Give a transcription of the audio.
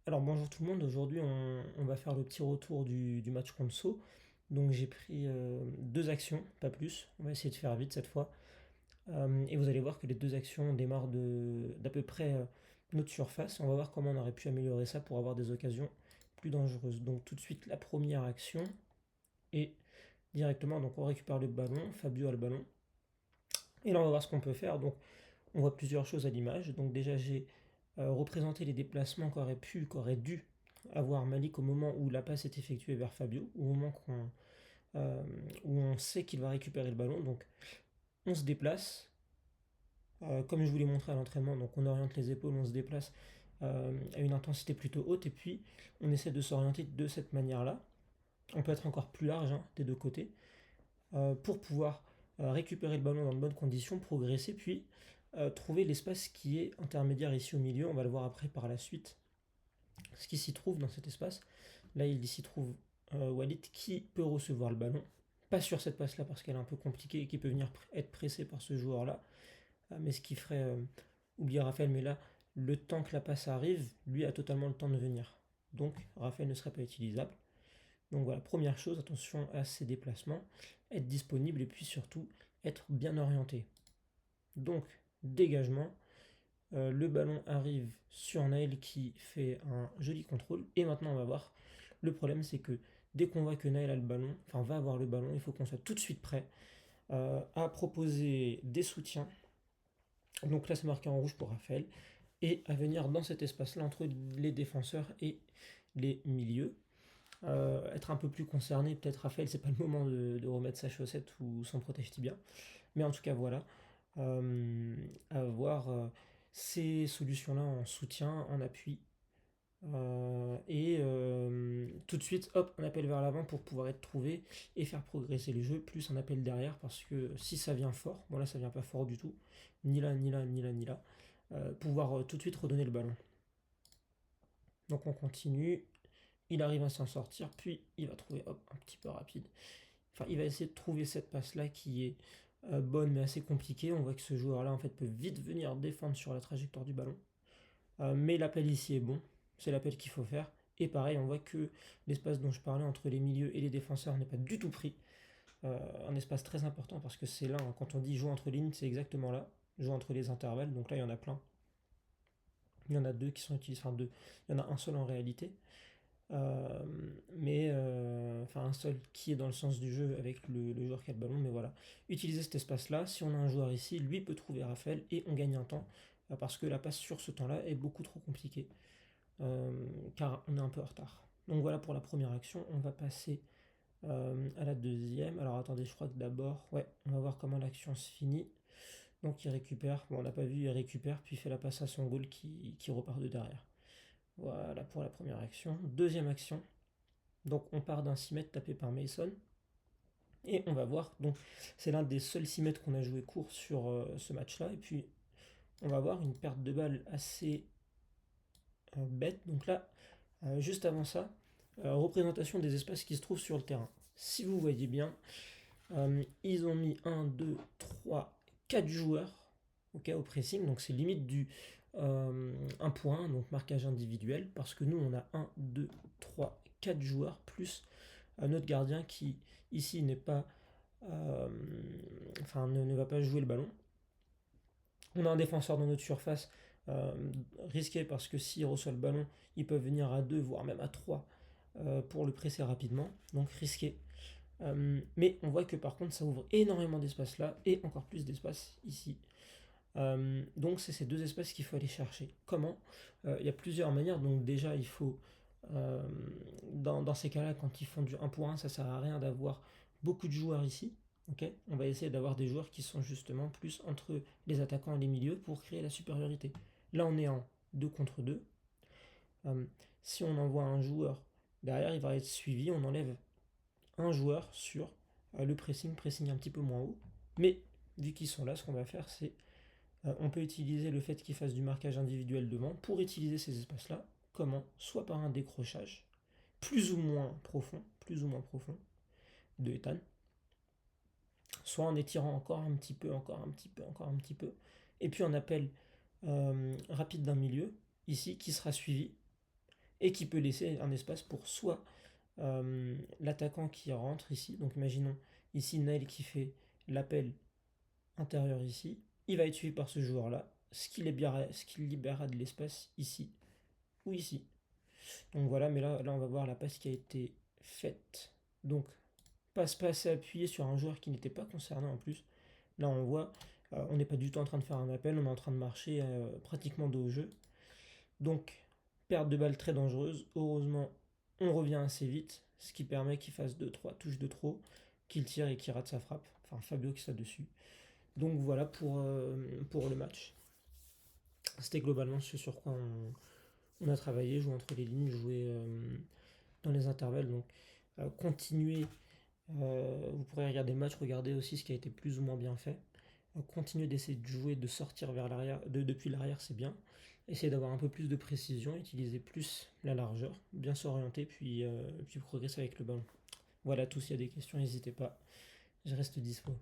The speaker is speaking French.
Alors bonjour tout le monde, aujourd'hui on va faire le petit retour du match contre Sceaux. Donc j'ai pris deux actions, pas plus. On va essayer de faire vite cette fois. Et vous allez voir que les deux actions démarrent d'à peu près notre surface. On va voir comment on aurait pu améliorer ça pour avoir des occasions plus dangereuses. Donc tout de suite la première action et directement donc on récupère le ballon, Fabio a le ballon. Et là on va voir ce qu'on peut faire. Donc on voit plusieurs choses à l'image. Donc déjà j'ai représenté les déplacements qu'aurait dû avoir Malik au moment où la passe est effectuée vers Fabio, au moment euh, où on sait qu'il va récupérer le ballon. Donc on se déplace, comme je vous l'ai montré à l'entraînement, donc on oriente les épaules, on se déplace à une intensité plutôt haute, et puis on essaie de s'orienter de cette manière-là. On peut être encore plus large hein, des deux côtés, pour pouvoir récupérer le ballon dans de bonnes conditions, progresser, puis trouver l'espace qui est intermédiaire ici au milieu. On va le voir après par la suite. Ce qui s'y trouve dans cet espace, là il s'y trouve Walid qui peut recevoir le ballon. Pas sur cette passe-là parce qu'elle est un peu compliquée et qui peut venir être pressé par ce joueur-là. Mais ce qui ferait oublier Raphaël, mais là, le temps que la passe arrive, lui a totalement le temps de venir. Donc Raphaël ne serait pas utilisable. Donc voilà, première chose, attention à ses déplacements, être disponible et puis surtout être bien orienté. Donc, dégagement, le ballon arrive sur Naël qui fait un joli contrôle. Et maintenant, on va voir. Le problème, c'est que dès qu'on voit que Naël a le ballon, enfin va avoir le ballon, il faut qu'on soit tout de suite prêt à proposer des soutiens. Donc là, c'est marqué en rouge pour Raphaël. Et à venir dans cet espace-là entre les défenseurs et les milieux. Être un peu plus concerné, peut-être Raphaël, c'est pas le moment de remettre sa chaussette ou son protège tibia. Mais en tout cas, voilà. Avoir ces solutions-là en soutien, en appui. Tout de suite, hop, un appel vers l'avant pour pouvoir être trouvé et faire progresser les jeux, plus un appel derrière, parce que si ça vient fort, bon là ça vient pas fort du tout, ni là, ni là, ni là, ni là, pouvoir tout de suite redonner le ballon. Donc on continue, il arrive à s'en sortir, puis il va trouver, hop, un petit peu rapide. Enfin, il va essayer de trouver cette passe-là qui est bonne mais assez compliquée. On voit que ce joueur-là, en fait, peut vite venir défendre sur la trajectoire du ballon. Mais l'appel ici est bon, c'est l'appel qu'il faut faire. Et pareil, on voit que l'espace dont je parlais entre les milieux et les défenseurs n'est pas du tout pris. Un espace très important parce que c'est là, hein, quand on dit jouer entre lignes, c'est exactement là. Jouer entre les intervalles, donc là il y en a plein. Il y en a deux qui sont utilisés, enfin deux, il y en a un seul en réalité. Enfin un seul qui est dans le sens du jeu avec le joueur qui a le ballon, mais voilà. Utiliser cet espace-là, si on a un joueur ici, lui peut trouver Raphaël et on gagne un temps, parce que la passe sur ce temps-là est beaucoup trop compliquée, car on est un peu en retard. Donc voilà pour la première action, on va passer à la deuxième. Alors attendez, je crois que d'abord, ouais, on va voir comment l'action se finit. Donc il récupère, bon on n'a pas vu, il récupère, puis il fait la passe à son goal qui repart de derrière. Voilà pour la première action. Deuxième action, donc on part d'un 6 mètres tapé par Mason. Et on va voir, donc c'est l'un des seuls 6 mètres qu'on a joué court sur ce match-là. Et puis on va voir une perte de balle assez bête. Donc là, juste avant ça, représentation des espaces qui se trouvent sur le terrain. Si vous voyez bien, ils ont mis 1, 2, 3, 4 joueurs okay, au pressing. Donc c'est limite du 1 pour 1, donc marquage individuel. Parce que nous, on a 1, 2, 3, 4 joueurs, plus notre gardien qui, ici, n'est pas... enfin, ne va pas jouer le ballon. On a un défenseur dans notre surface risqué parce que s'il reçoit le ballon, ils peuvent venir à 2, voire même à 3 pour le presser rapidement. Donc risqué. Mais on voit que par contre ça ouvre énormément d'espace là et encore plus d'espace ici. Donc c'est ces deux espaces qu'il faut aller chercher. Comment? Il y a plusieurs manières. Donc déjà il faut, euh, dans ces cas-là, quand ils font du 1 pour 1, ça sert à rien d'avoir beaucoup de joueurs ici. Okay, on va essayer d'avoir des joueurs qui sont justement plus entre les attaquants et les milieux pour créer la supériorité. Là on est en 2 contre 2. Euh, si on envoie un joueur derrière, il va être suivi, on enlève un joueur sur le pressing un petit peu moins haut. Mais vu qu'ils sont là, ce qu'on va faire, c'est on peut utiliser le fait qu'ils fassent du marquage individuel devant pour utiliser ces espaces-là. Comment? Soit par un décrochage plus ou moins profond de Ethan, soit en étirant encore un petit peu, encore un petit peu, encore un petit peu, et puis on appelle rapide d'un milieu ici qui sera suivi et qui peut laisser un espace pour soit l'attaquant qui rentre ici, donc imaginons ici Nail qui fait l'appel intérieur ici, il va être suivi par ce joueur-là, ce qui libérera de l'espace ici ou ici. Donc voilà, mais là on va voir la passe qui a été faite. Donc passe appuyé sur un joueur qui n'était pas concerné en plus. Là on voit, on n'est pas du tout en train de faire un appel, on est en train de marcher pratiquement dos au jeu. Donc perte de balle très dangereuse. Heureusement on revient assez vite, ce qui permet qu'il fasse 2-3 touches de trop, qu'il tire et qu'il rate sa frappe. Enfin Fabio qui soit dessus. Donc voilà pour le match. C'était globalement ce sur quoi on a travaillé, jouer entre les lignes, jouer dans les intervalles. Donc continuer, vous pourrez regarder le match, regarder aussi ce qui a été plus ou moins bien fait. Continuer d'essayer de jouer, de sortir vers l'arrière, depuis l'arrière, c'est bien. Essayer d'avoir un peu plus de précision, utiliser plus la largeur, bien s'orienter, puis progresser avec le ballon. Voilà tout, s'il y a des questions, n'hésitez pas, je reste dispo.